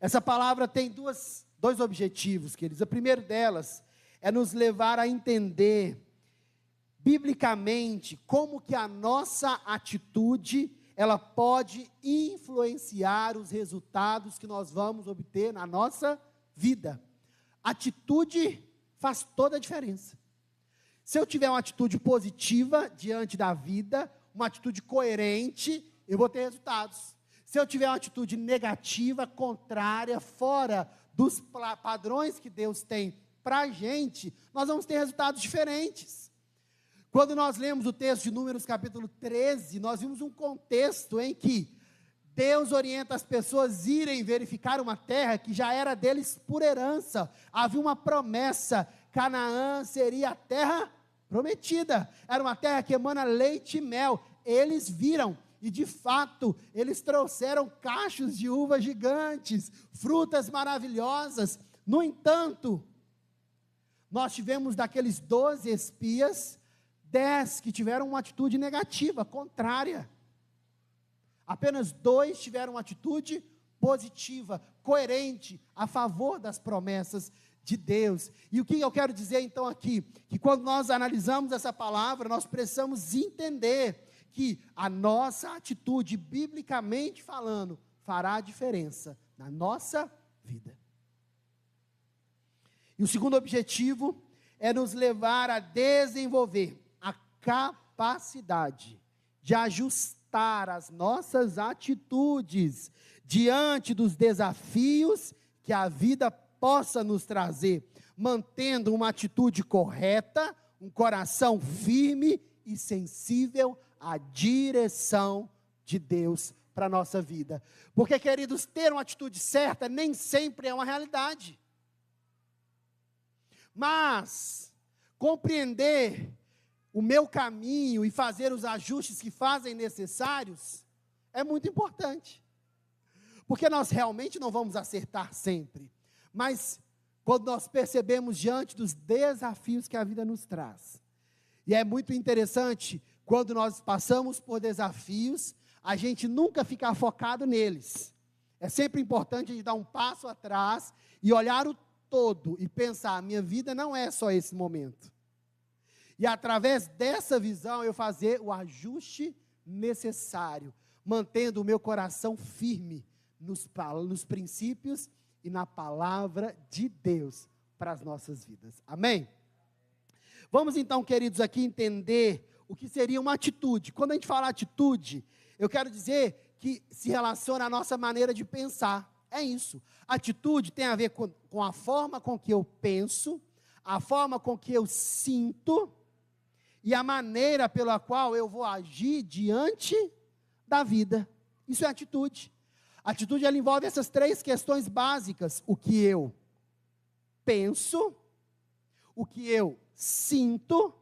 Essa palavra tem dois objetivos, queridos. O primeiro delas é nos levar a entender, biblicamente, como que a nossa atitude, ela pode influenciar os resultados que nós vamos obter na nossa vida. Atitude faz toda a diferença. Se eu tiver uma atitude positiva diante da vida, uma atitude coerente, eu vou ter resultados. Se eu tiver uma atitude negativa, contrária, fora dos padrões que Deus tem para a gente, nós vamos ter resultados diferentes. Quando nós lemos o texto de Números capítulo 13, nós vimos um contexto em que Deus orienta as pessoas a irem verificar uma terra que já era deles por herança. Havia uma promessa, Canaã seria a terra prometida. Era uma terra que emana leite e mel. Eles viram e de fato, eles trouxeram cachos de uva gigantes, frutas maravilhosas. No entanto, nós tivemos daqueles 12 espias, 10 que tiveram uma atitude negativa, contrária. Apenas 2 tiveram uma atitude positiva, coerente, a favor das promessas de Deus. E o que eu quero dizer então aqui? Que quando nós analisamos essa palavra, nós precisamos entender que a nossa atitude, biblicamente falando, fará a diferença na nossa vida. E o segundo objetivo é nos levar a desenvolver a capacidade de ajustar as nossas atitudes diante dos desafios que a vida possa nos trazer, mantendo uma atitude correta, um coração firme e sensível à direção de Deus para a nossa vida. Porque, queridos, ter uma atitude certa nem sempre é uma realidade. Mas compreender o meu caminho e fazer os ajustes que fazem necessários é muito importante. Porque nós realmente não vamos acertar sempre. Mas quando nós percebemos diante dos desafios que a vida nos traz. E é muito interessante, quando nós passamos por desafios, a gente nunca ficar focado neles. É sempre importante a gente dar um passo atrás e olhar o todo e pensar, a minha vida não é só esse momento. E através dessa visão eu fazer o ajuste necessário, mantendo o meu coração firme nos princípios e na palavra de Deus para as nossas vidas. Amém? Vamos então, queridos, aqui entender o que seria uma atitude. Quando a gente fala atitude, eu quero dizer que se relaciona à nossa maneira de pensar. É isso. Atitude tem a ver com a forma com que eu penso, a forma com que eu sinto e a maneira pela qual eu vou agir diante da vida. Isso é atitude. Atitude, ela envolve essas 3 questões básicas. O que eu penso, o que eu sinto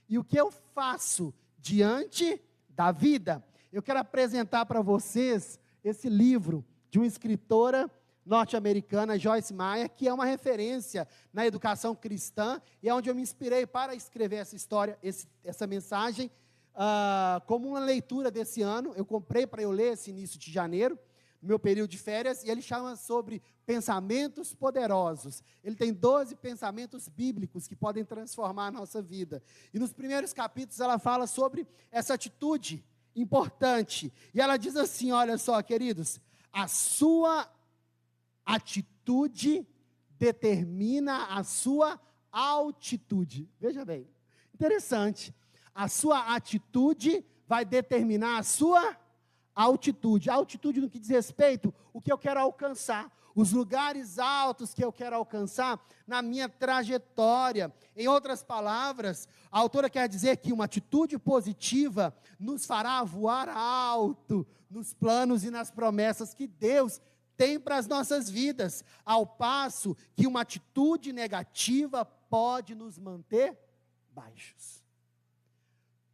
e o que eu faço diante da vida. Eu quero apresentar para vocês esse livro de uma escritora norte-americana, Joyce Meyer, que é uma referência na educação cristã, e é onde eu me inspirei para escrever essa história, essa mensagem, como uma leitura desse ano. Eu comprei para eu ler esse início de janeiro, no meu período de férias, e ele chama sobre pensamentos poderosos. Ele tem 12 pensamentos bíblicos que podem transformar a nossa vida. E nos primeiros capítulos ela fala sobre essa atitude importante. E ela diz assim, olha só, queridos, a sua atitude determina a sua altitude. Veja bem, interessante. A sua atitude vai determinar a sua altitude. A altitude no que diz respeito, o que eu quero alcançar, os lugares altos que eu quero alcançar na minha trajetória. Em outras palavras, a autora quer dizer que uma atitude positiva nos fará voar alto nos planos e nas promessas que Deus tem para as nossas vidas, ao passo que uma atitude negativa pode nos manter baixos.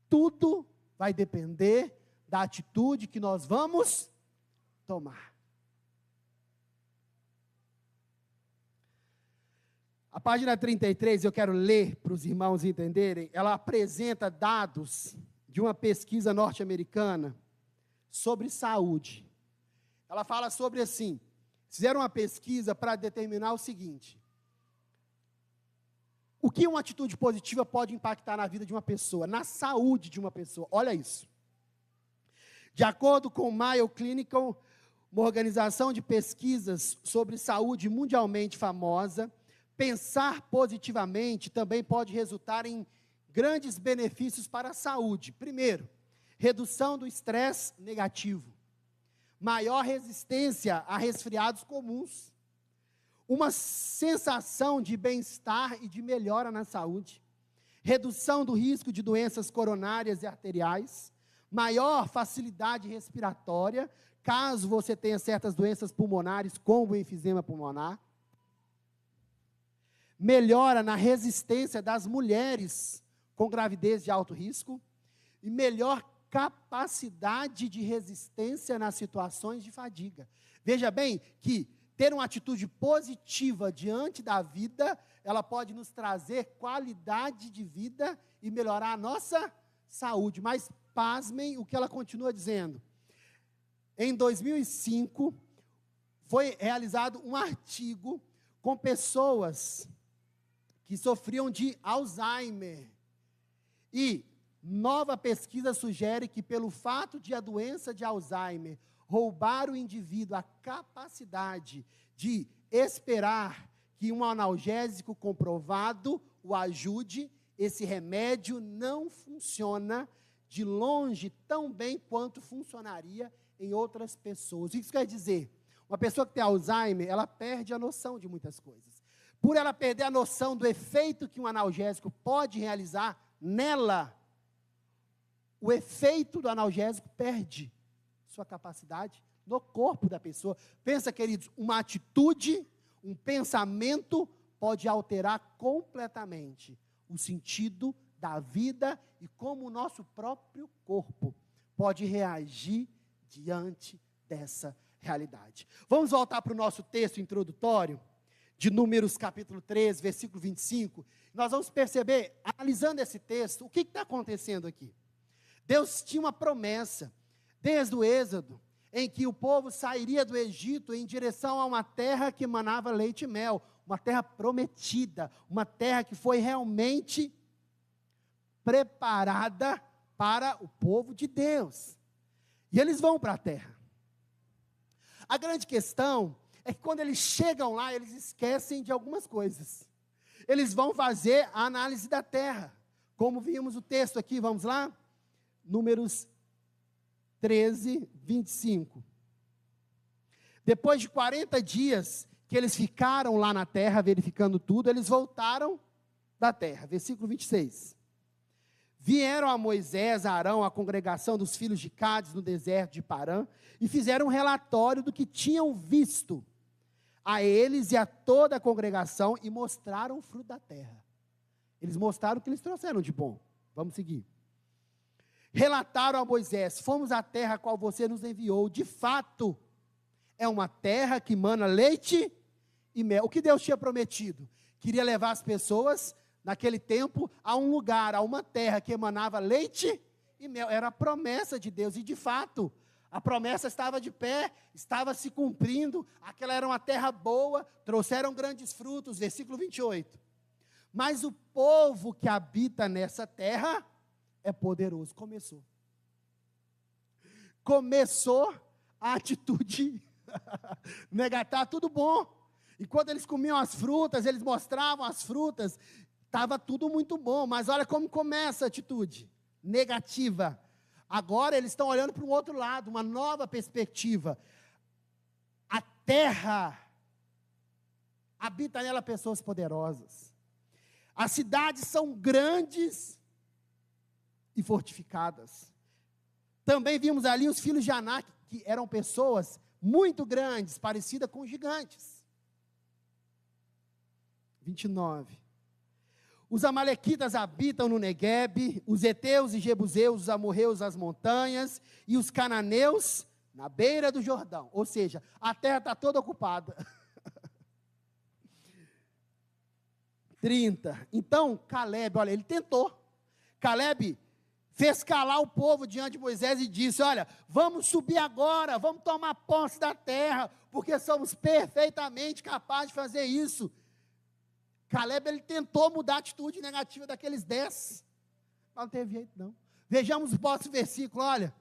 Tudo vai depender da atitude que nós vamos tomar. A página 33, eu quero ler para os irmãos entenderem, ela apresenta dados de uma pesquisa norte-americana sobre saúde. Ela fala sobre assim, fizeram uma pesquisa para determinar o seguinte: o que uma atitude positiva pode impactar na vida de uma pessoa, na saúde de uma pessoa. Olha isso. De acordo com o Mayo Clinical, uma organização de pesquisas sobre saúde mundialmente famosa, pensar positivamente também pode resultar em grandes benefícios para a saúde. Primeiro, redução do estresse negativo, maior resistência a resfriados comuns, uma sensação de bem-estar e de melhora na saúde, redução do risco de doenças coronárias e arteriais, maior facilidade respiratória, caso você tenha certas doenças pulmonares, como o enfisema pulmonar, melhora na resistência das mulheres com gravidez de alto risco, e melhor capacidade de resistência nas situações de fadiga. Veja bem que ter uma atitude positiva diante da vida, ela pode nos trazer qualidade de vida e melhorar a nossa saúde. Mas pasmem o que ela continua dizendo. Em 2005, foi realizado um artigo com pessoas que sofriam de Alzheimer. E nova pesquisa sugere que, pelo fato de a doença de Alzheimer roubar o indivíduo a capacidade de esperar que um analgésico comprovado o ajude, esse remédio não funciona de longe tão bem quanto funcionaria em outras pessoas. O que isso quer dizer? Uma pessoa que tem Alzheimer, ela perde a noção de muitas coisas. Por ela perder a noção do efeito que um analgésico pode realizar nela, o efeito do analgésico perde sua capacidade no corpo da pessoa. Pensa, queridos, uma atitude, um pensamento pode alterar completamente o sentido da vida e como o nosso próprio corpo pode reagir diante dessa realidade. Vamos voltar para o nosso texto introdutório, de Números capítulo 13, versículo 25. Nós vamos perceber, analisando esse texto, o que está acontecendo aqui. Deus tinha uma promessa, desde o Êxodo, em que o povo sairia do Egito em direção a uma terra que emanava leite e mel, uma terra prometida, uma terra que foi realmente preparada para o povo de Deus. E eles vão para a terra. A grande questão é que quando eles chegam lá, eles esquecem de algumas coisas. Eles vão fazer a análise da terra. Como vimos o texto aqui, vamos lá? Números 13, 25. Depois de 40 dias que eles ficaram lá na terra, verificando tudo, eles voltaram da terra. Versículo 26. Vieram a Moisés, a Arão, a congregação dos filhos de Cádiz, no deserto de Parã, e fizeram um relatório do que tinham visto a eles e a toda a congregação, e mostraram o fruto da terra. Eles mostraram o que eles trouxeram de bom. Vamos seguir. Relataram a Moisés: fomos à terra a qual você nos enviou. De fato, é uma terra que mana leite e mel. O que Deus tinha prometido? Queria levar as pessoas, naquele tempo, a um lugar, a uma terra que emanava leite e mel. Era a promessa de Deus, e de fato, a promessa estava de pé, estava se cumprindo. Aquela era uma terra boa, trouxeram grandes frutos, versículo 28. Mas o povo que habita nessa terra é poderoso. Começou a atitude negativa, tudo bom. Enquanto eles comiam as frutas, eles mostravam as frutas, estava tudo muito bom, mas olha como começa a atitude negativa. Agora eles estão olhando para um outro lado, uma nova perspectiva. A terra, habita nela pessoas poderosas. As cidades são grandes e fortificadas. Também vimos ali os filhos de Anak, que eram pessoas muito grandes, parecidas com gigantes. 29. Os amalequitas habitam no Neguebe, os heteus e jebuseus, os amorreus nas montanhas, e os cananeus na beira do Jordão. Ou seja, a terra está toda ocupada. 30. Então, Caleb, olha, ele tentou. Caleb fez calar o povo diante de Moisés e disse: olha, vamos subir agora, vamos tomar posse da terra, porque somos perfeitamente capazes de fazer isso. Caleb, ele tentou mudar a atitude negativa daqueles 10, mas não teve jeito não. Vejamos o próximo versículo, olha.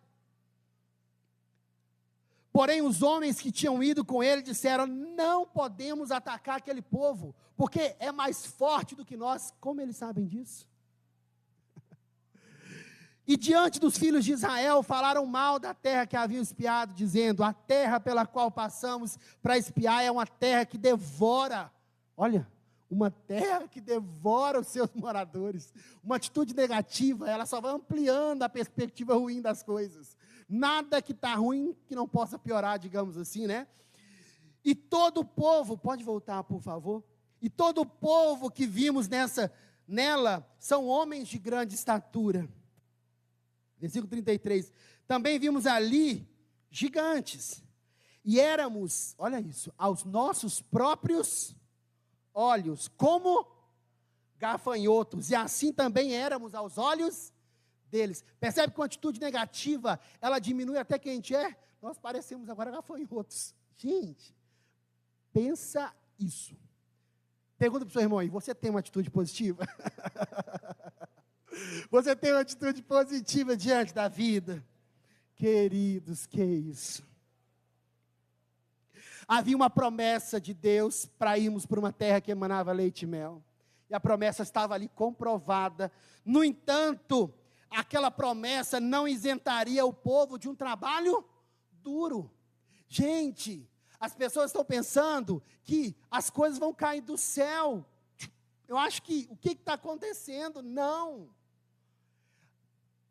Porém, os homens que tinham ido com ele disseram: não podemos atacar aquele povo, porque é mais forte do que nós. Como eles sabem disso? E diante dos filhos de Israel, falaram mal da terra que haviam espiado, dizendo: a terra pela qual passamos para espiar é uma terra que devora. Olha, uma terra que devora os seus moradores. Uma atitude negativa, ela só vai ampliando a perspectiva ruim das coisas. Nada que está ruim que não possa piorar, digamos assim, né? E todo o povo, pode voltar, por favor? E todo o povo que vimos nela, são homens de grande estatura. Versículo 33, também vimos ali gigantes, e éramos, olha isso, aos nossos próprios olhos, como gafanhotos, e assim também éramos aos olhos deles. Percebe que uma atitude negativa, ela diminui até quem a gente é? Nós parecemos agora gafanhotos. Gente, pensa isso. Pergunta para o seu irmão aí, você tem uma atitude positiva? Você tem uma atitude positiva diante da vida? Queridos, que isso? Havia uma promessa de Deus para irmos para uma terra que emanava leite e mel. E a promessa estava ali comprovada. No entanto, aquela promessa não isentaria o povo de um trabalho duro. Gente, as pessoas estão pensando que as coisas vão cair do céu. Eu acho que, o que está acontecendo? Não.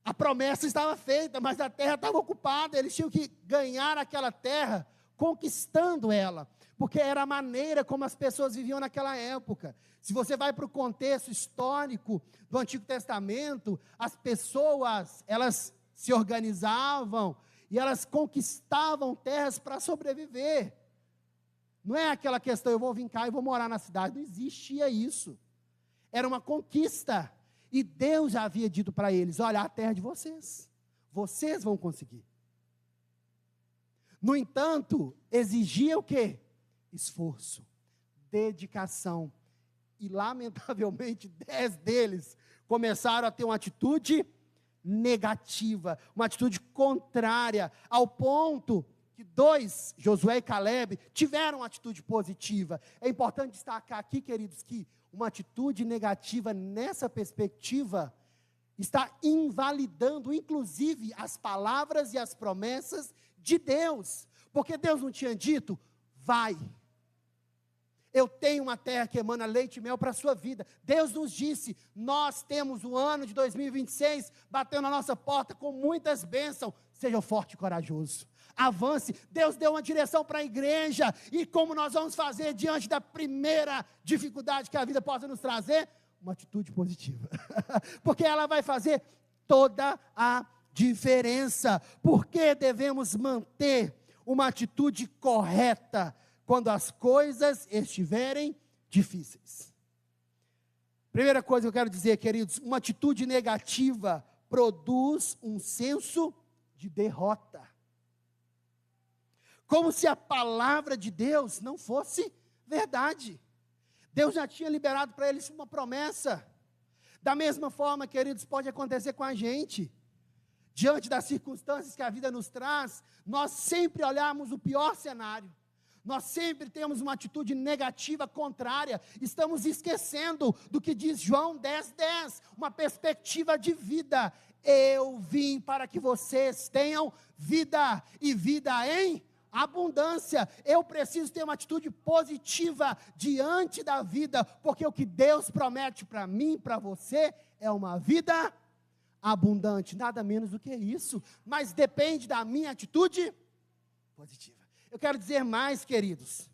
A promessa estava feita, mas a terra estava ocupada. Eles tinham que ganhar aquela terra, conquistando ela, porque era a maneira como as pessoas viviam naquela época. Se você vai para o contexto histórico do Antigo Testamento, as pessoas, elas se organizavam e elas conquistavam terras para sobreviver. Não é aquela questão, eu vou vir cá e vou morar na cidade. Não existia isso. Era uma conquista. E Deus já havia dito para eles: olha, a terra é de vocês. Vocês vão conseguir. No entanto, exigia o quê? Esforço, dedicação. E, lamentavelmente, 10 deles começaram a ter uma atitude negativa, uma atitude contrária, ao ponto que 2, Josué e Caleb, tiveram uma atitude positiva. É importante destacar aqui, queridos, que uma atitude negativa nessa perspectiva está invalidando, inclusive, as palavras e as promessas de Deus. Porque Deus não tinha dito: vai, eu tenho uma terra que emana leite e mel para a sua vida. Deus nos disse: nós temos o ano de 2026 batendo na nossa porta com muitas bênçãos. Seja forte e corajoso. Avance. Deus deu uma direção para a igreja. E como nós vamos fazer diante da primeira dificuldade que a vida possa nos trazer? Uma atitude positiva. Porque ela vai fazer toda a diferença. Porque devemos manter uma atitude correta quando as coisas estiverem difíceis. Primeira coisa que eu quero dizer, queridos, uma atitude negativa produz um senso de derrota. Como se a palavra de Deus não fosse verdade. Deus já tinha liberado para eles uma promessa. Da mesma forma, queridos, pode acontecer com a gente. Diante das circunstâncias que a vida nos traz, nós sempre olhamos o pior cenário. Nós sempre temos uma atitude negativa, contrária. Estamos esquecendo do que diz João 10:10, uma perspectiva de vida. Eu vim para que vocês tenham vida, e vida em abundância. Eu preciso ter uma atitude positiva diante da vida, porque o que Deus promete para mim, para você, é uma vida abundante, nada menos do que isso, mas depende da minha atitude positiva. Eu quero dizer mais, queridos,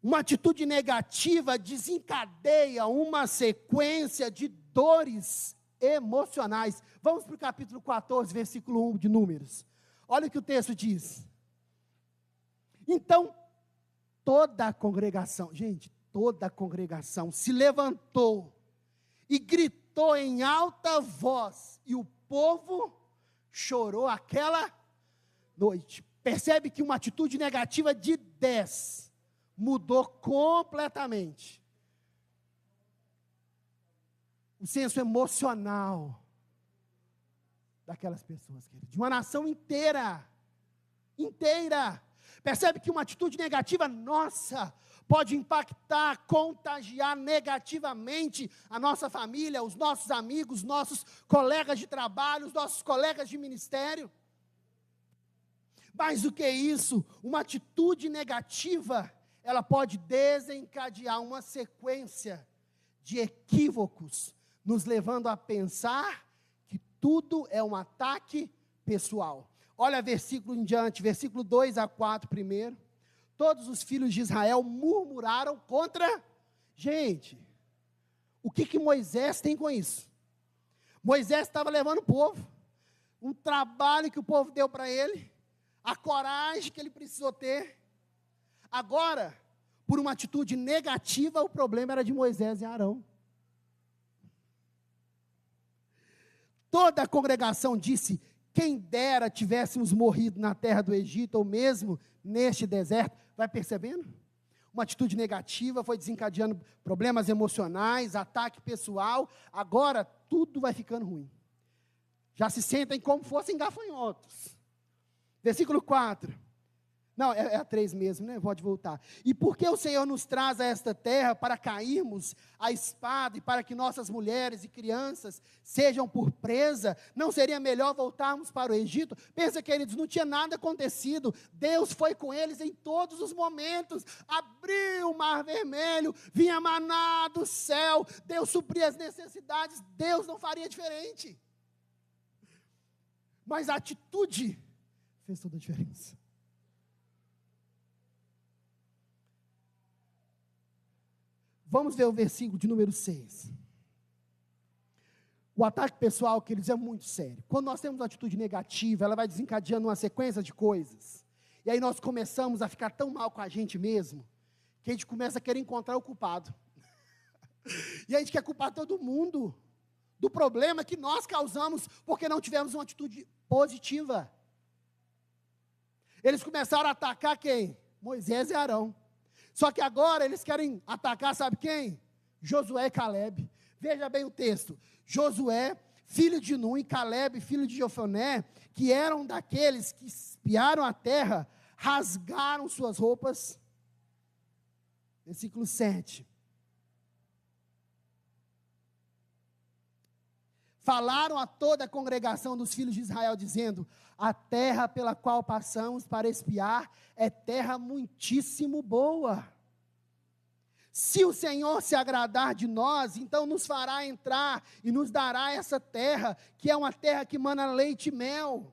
uma atitude negativa desencadeia uma sequência de dores emocionais. Vamos para o capítulo 14, versículo 1 de Números. Olha o que o texto diz. Então, toda a congregação se levantou e gritou gritou em alta voz, e o povo chorou aquela noite. Percebe que uma atitude negativa de 10 mudou completamente o senso emocional daquelas pessoas, querido, de uma nação inteira. Percebe que uma atitude negativa nossa pode impactar, contagiar negativamente a nossa família, os nossos amigos, nossos colegas de trabalho, os nossos colegas de ministério. Mais do que isso, uma atitude negativa, ela pode desencadear uma sequência de equívocos, nos levando a pensar que tudo é um ataque pessoal. Olha versículo em diante, versículo 2 a 4 primeiro. Todos os filhos de Israel murmuraram contra... Gente, o que Moisés tem com isso? Moisés estava levando o povo, um trabalho que o povo deu para ele, a coragem que ele precisou ter. Agora, por uma atitude negativa, o problema era de Moisés e Arão. Toda a congregação disse: quem dera tivéssemos morrido na terra do Egito, ou mesmo neste deserto. Vai percebendo? Uma atitude negativa foi desencadeando problemas emocionais, ataque pessoal. Agora, tudo vai ficando ruim. Já se sentem como fossem gafanhotos. Versículo 4. Não, é a 3 mesmo, né? Pode voltar. E porque o Senhor nos traz a esta terra para cairmos à espada e para que nossas mulheres e crianças sejam por presa, não seria melhor voltarmos para o Egito? Pensa, queridos, não tinha nada acontecido. Deus foi com eles em todos os momentos. Abriu o mar vermelho, vinha maná do céu, Deus supria as necessidades, Deus não faria diferente. Mas a atitude fez toda a diferença. Vamos ver o versículo de número 6. O ataque pessoal, queridos, é muito sério. Quando nós temos uma atitude negativa, ela vai desencadeando uma sequência de coisas. E aí nós começamos a ficar tão mal com a gente mesmo, que a gente começa a querer encontrar o culpado. E a gente quer culpar todo mundo do problema que nós causamos, porque não tivemos uma atitude positiva. Eles começaram a atacar quem? Moisés e Arão. Só que agora eles querem atacar, sabe quem? Josué e Calebe. Veja bem o texto. Josué, filho de Nun, e Calebe, filho de Jefoné, que eram daqueles que espiaram a terra, rasgaram suas roupas. Versículo 7. Falaram a toda a congregação dos filhos de Israel, dizendo: a terra pela qual passamos para espiar é terra muitíssimo boa. Se o Senhor se agradar de nós, então nos fará entrar e nos dará essa terra, que é uma terra que mana leite e mel.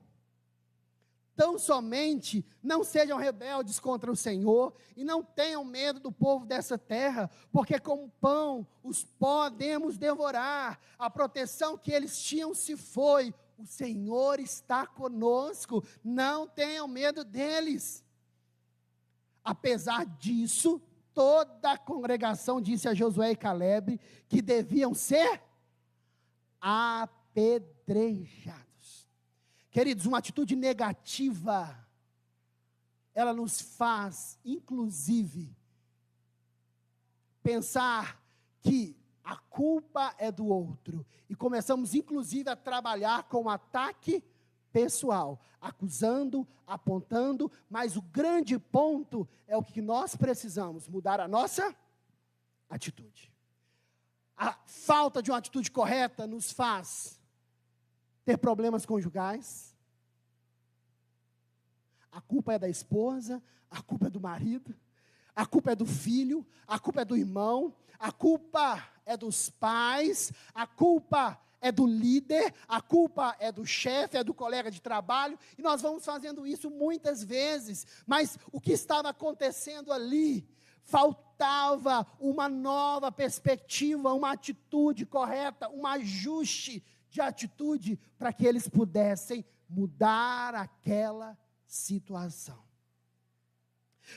Tão somente não sejam rebeldes contra o Senhor e não tenham medo do povo dessa terra, porque como pão os podemos devorar. A proteção que eles tinham se foi. O Senhor está conosco, não tenham medo deles. Apesar disso, toda a congregação disse a Josué e Calebe que deviam ser apedrejados. Queridos, uma atitude negativa, ela nos faz, inclusive, pensar que a culpa é do outro. E começamos, inclusive, a trabalhar com ataque pessoal, acusando, apontando, mas o grande ponto é o que nós precisamos, mudar a nossa atitude. A falta de uma atitude correta nos faz ter problemas conjugais. A culpa é da esposa, a culpa é do marido, a culpa é do filho, a culpa é do irmão, a culpa é dos pais, a culpa é do líder, a culpa é do chefe, é do colega de trabalho, e nós vamos fazendo isso muitas vezes, mas o que estava acontecendo ali? Faltava uma nova perspectiva, uma atitude correta, um ajuste de atitude para que eles pudessem mudar aquela situação.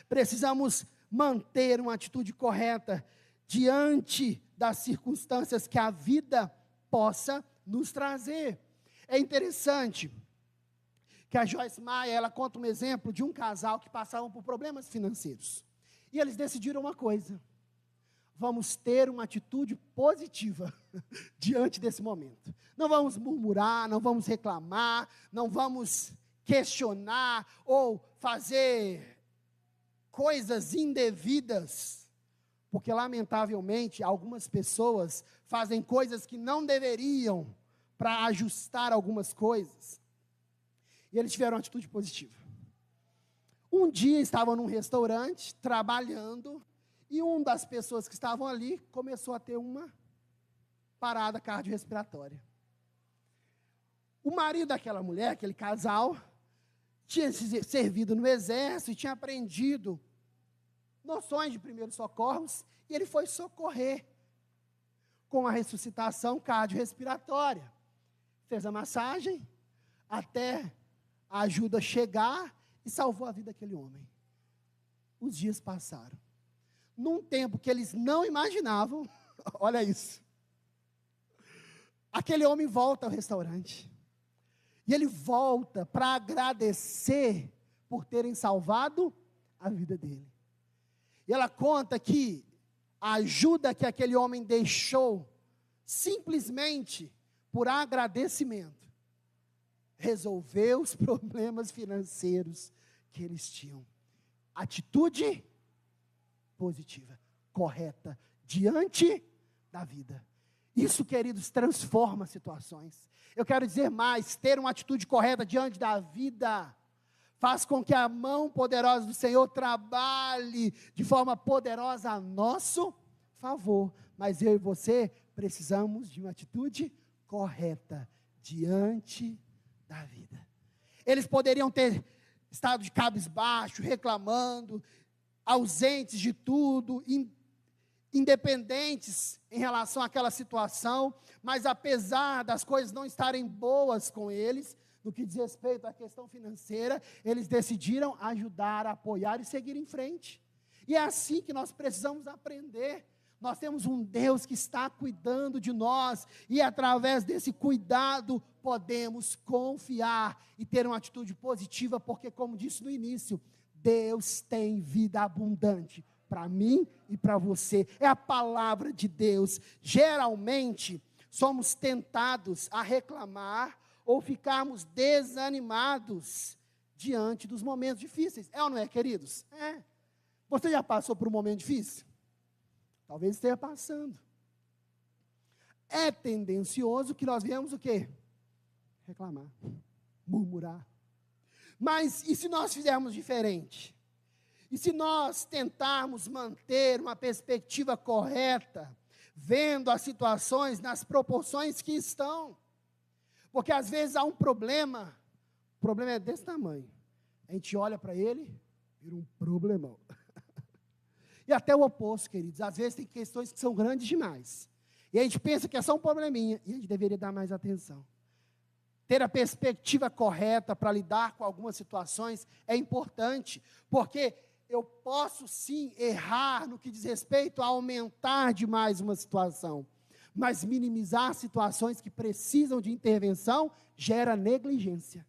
Precisamos manter uma atitude correta diante das circunstâncias que a vida possa nos trazer. É interessante que a Joyce Meyer, ela conta um exemplo de um casal que passavam por problemas financeiros. E eles decidiram uma coisa: vamos ter uma atitude positiva diante desse momento. Não vamos murmurar, não vamos reclamar, não vamos questionar ou fazer coisas indevidas, porque lamentavelmente algumas pessoas fazem coisas que não deveriam para ajustar algumas coisas. E eles tiveram uma atitude positiva. Um dia estavam num restaurante trabalhando e uma das pessoas que estavam ali começou a ter uma parada cardiorrespiratória. O marido daquela mulher, aquele casal, tinha servido no exército e tinha aprendido noções de primeiros socorros, e ele foi socorrer com a ressuscitação cardiorrespiratória. Fez a massagem até a ajuda chegar e salvou a vida daquele homem. Os dias passaram. Num tempo que eles não imaginavam, olha isso, aquele homem volta ao restaurante. E ele volta para agradecer por terem salvado a vida dele. E ela conta que a ajuda que aquele homem deixou, simplesmente por agradecimento, resolveu os problemas financeiros que eles tinham. Atitude positiva, correta, diante da vida. Isso, queridos, transforma situações. Eu quero dizer mais: ter uma atitude correta diante da vida faz com que a mão poderosa do Senhor trabalhe de forma poderosa a nosso favor. Mas eu e você precisamos de uma atitude correta diante da vida. Eles poderiam ter estado de cabisbaixo, reclamando, ausentes de tudo, independentes em relação àquela situação, mas apesar das coisas não estarem boas com eles, no que diz respeito à questão financeira, eles decidiram ajudar, apoiar e seguir em frente. E é assim que nós precisamos aprender. Nós temos um Deus que está cuidando de nós, e através desse cuidado podemos confiar e ter uma atitude positiva, porque, como disse no início, Deus tem vida abundante para mim e para você. É a palavra de Deus. Geralmente, somos tentados a reclamar ou ficarmos desanimados diante dos momentos difíceis. É ou não é, queridos? É. Você já passou por um momento difícil? Talvez esteja passando. É tendencioso que nós venhamos o quê? Reclamar, murmurar. Mas e se nós fizermos diferente? E se nós tentarmos manter uma perspectiva correta, vendo as situações nas proporções que estão? Porque às vezes há um problema, o problema é desse tamanho. A gente olha para ele, vira um problemão. E até o oposto, queridos. Às vezes tem questões que são grandes demais. E a gente pensa que é só um probleminha, e a gente deveria dar mais atenção. Ter a perspectiva correta para lidar com algumas situações é importante, porque eu posso sim errar no que diz respeito a aumentar demais uma situação, mas minimizar situações que precisam de intervenção gera negligência,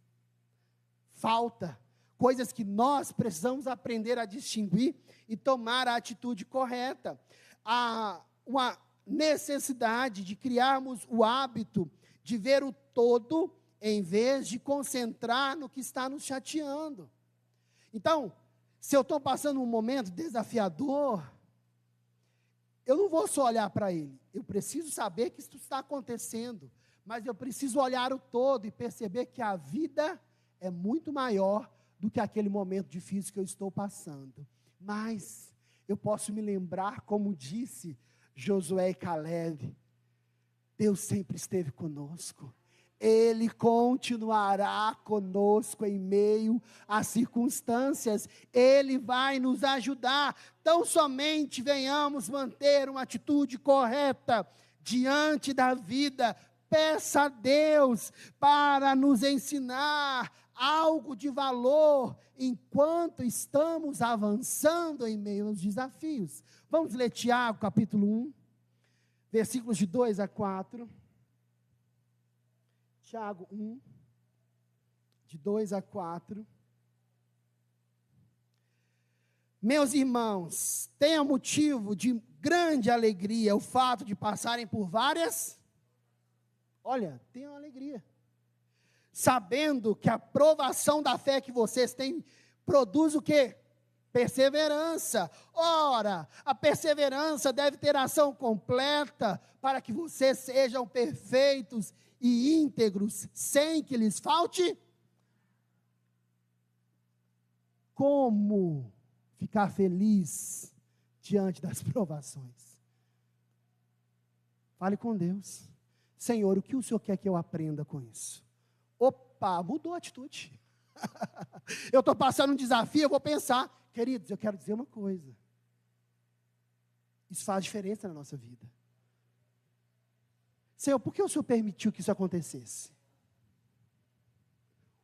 falta, coisas que nós precisamos aprender a distinguir e tomar a atitude correta. Há uma necessidade de criarmos o hábito de ver o todo, em vez de concentrar no que está nos chateando. Então, se eu estou passando um momento desafiador, eu não vou só olhar para ele, eu preciso saber que isso está acontecendo, mas eu preciso olhar o todo e perceber que a vida é muito maior do que aquele momento difícil que eu estou passando. Mas eu posso me lembrar, como disse Josué e Caleb, Deus sempre esteve conosco. Ele continuará conosco em meio às circunstâncias. Ele vai nos ajudar. Tão somente venhamos manter uma atitude correta diante da vida. Peça a Deus para nos ensinar algo de valor enquanto estamos avançando em meio aos desafios. Vamos ler Tiago, capítulo 1, versículos de 2 a 4. Tiago 1, de 2 a 4. Meus irmãos, tenham motivo de grande alegria o fato de passarem por várias. Olha, tenham alegria. Sabendo que a provação da fé que vocês têm produz o quê? Perseverança. Ora, a perseverança deve ter ação completa para que vocês sejam perfeitos e íntegros, sem que lhes falte. Como ficar feliz diante das provações? Fale com Deus. Senhor, o que o Senhor quer que eu aprenda com isso? Opa, mudou a atitude. Eu estou passando um desafio, eu vou pensar, queridos, eu quero dizer uma coisa. Isso faz diferença na nossa vida. Senhor, por que o Senhor permitiu que isso acontecesse?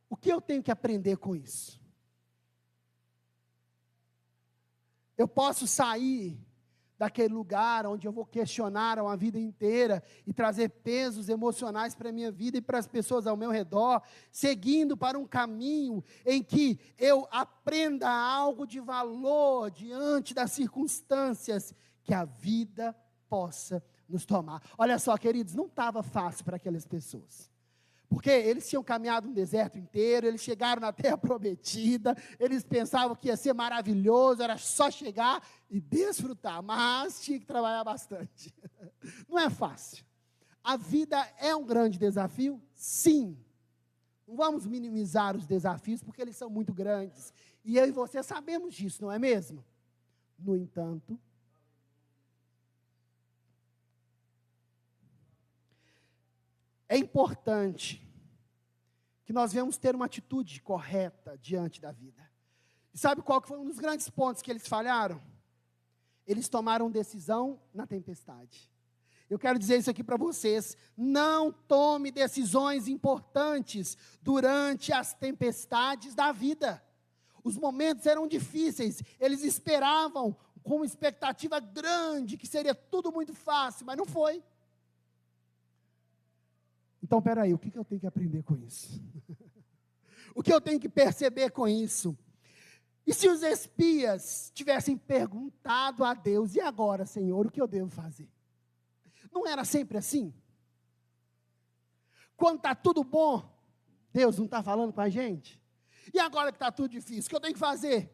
O que eu tenho que aprender com isso? Eu posso sair daquele lugar onde eu vou questionar uma vida inteira e trazer pesos emocionais para a minha vida e para as pessoas ao meu redor, seguindo para um caminho em que eu aprenda algo de valor diante das circunstâncias que a vida possa nos tomar. Olha só, queridos, não estava fácil para aquelas pessoas. Porque eles tinham caminhado um deserto inteiro, eles chegaram na terra prometida, eles pensavam que ia ser maravilhoso, era só chegar e desfrutar, mas tinha que trabalhar bastante. Não é fácil. A vida é um grande desafio? Sim. Não vamos minimizar os desafios, porque eles são muito grandes. E eu e você sabemos disso, não é mesmo? No entanto, é importante que nós venhamos ter uma atitude correta diante da vida. E sabe qual que foi um dos grandes pontos que eles falharam? Eles tomaram decisão na tempestade. Eu quero dizer isso aqui para vocês, não tome decisões importantes durante as tempestades da vida. Os momentos eram difíceis, eles esperavam com uma expectativa grande, que seria tudo muito fácil, mas não foi. Então, peraí, o que eu tenho que aprender com isso? O que eu tenho que perceber com isso? E se os espias tivessem perguntado a Deus, e agora, Senhor, o que eu devo fazer? Não era sempre assim? Quando está tudo bom, Deus não está falando com a gente? E agora que está tudo difícil, o que eu tenho que fazer?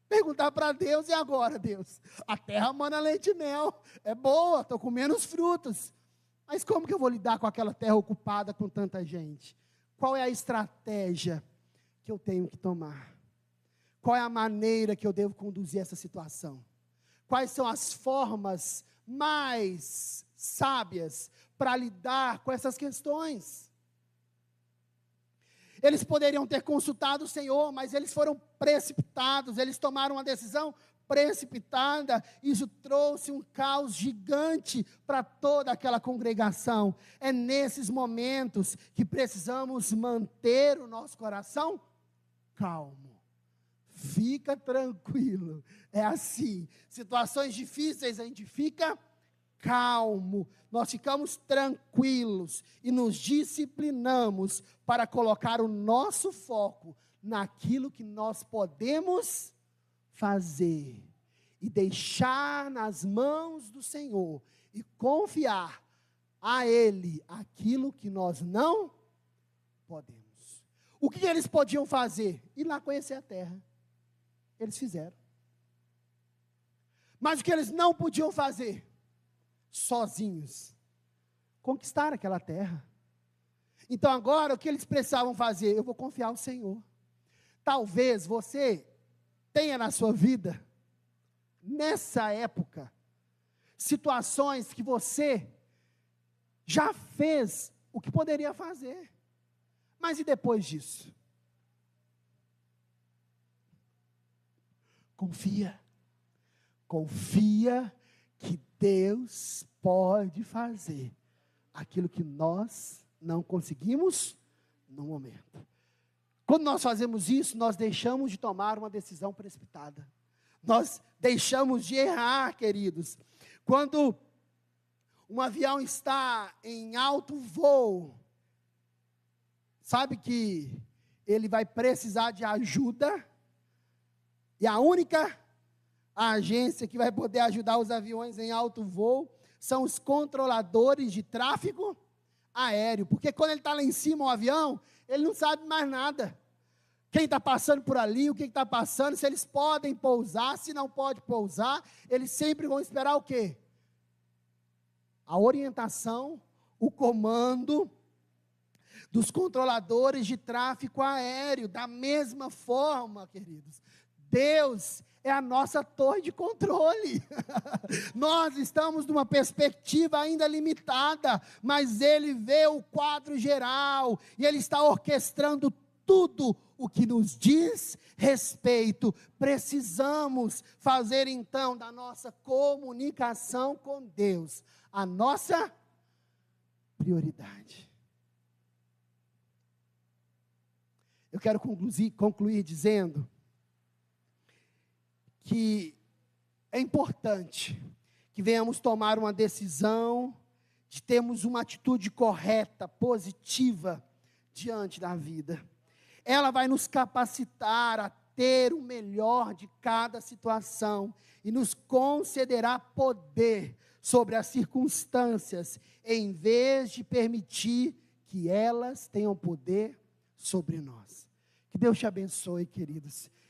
Perguntar para Deus, e agora, Deus? A terra mana leite e mel, é boa, estou comendo os frutos. Mas como que eu vou lidar com aquela terra ocupada com tanta gente? Qual é a estratégia que eu tenho que tomar? Qual é a maneira que eu devo conduzir essa situação? Quais são as formas mais sábias para lidar com essas questões? Eles poderiam ter consultado o Senhor, mas eles foram precipitados, eles tomaram uma decisão precipitada. Isso trouxe um caos gigante para toda aquela congregação. É nesses momentos que precisamos manter o nosso coração calmo. Fica tranquilo, é assim, situações difíceis a gente fica calmo, nós ficamos tranquilos e nos disciplinamos para colocar o nosso foco naquilo que nós podemos fazer e deixar nas mãos do Senhor e confiar a Ele aquilo que nós não podemos. O que eles podiam fazer? Ir lá conhecer a terra. Eles fizeram. Mas o que eles não podiam fazer? Sozinhos. Conquistar aquela terra. Então agora o que eles precisavam fazer? Eu vou confiar ao Senhor. Talvez você tenha na sua vida, nessa época, situações que você já fez o que poderia fazer. Mas e depois disso? Confia. Confia que Deus pode fazer aquilo que nós não conseguimos no momento. Quando nós fazemos isso, nós deixamos de tomar uma decisão precipitada. Nós deixamos de errar, queridos. Quando um avião está em alto voo, sabe que ele vai precisar de ajuda, e a única agência que vai poder ajudar os aviões em alto voo são os controladores de tráfego aéreo, porque quando ele está lá em cima, o avião, ele não sabe mais nada. Quem está passando por ali, o que está passando, se eles podem pousar, se não pode pousar, eles sempre vão esperar o quê? A orientação, o comando dos controladores de tráfego aéreo. Da mesma forma, queridos, Deus é a nossa torre de controle. Nós estamos numa perspectiva ainda limitada, mas Ele vê o quadro geral, e Ele está orquestrando tudo o que nos diz respeito. Precisamos fazer então da nossa comunicação com Deus a nossa prioridade. Eu quero concluir dizendo que é importante que venhamos tomar uma decisão de termos uma atitude correta, positiva diante da vida. Ela vai nos capacitar a ter o melhor de cada situação e nos concederá poder sobre as circunstâncias, em vez de permitir que elas tenham poder sobre nós. Que Deus te abençoe, queridos.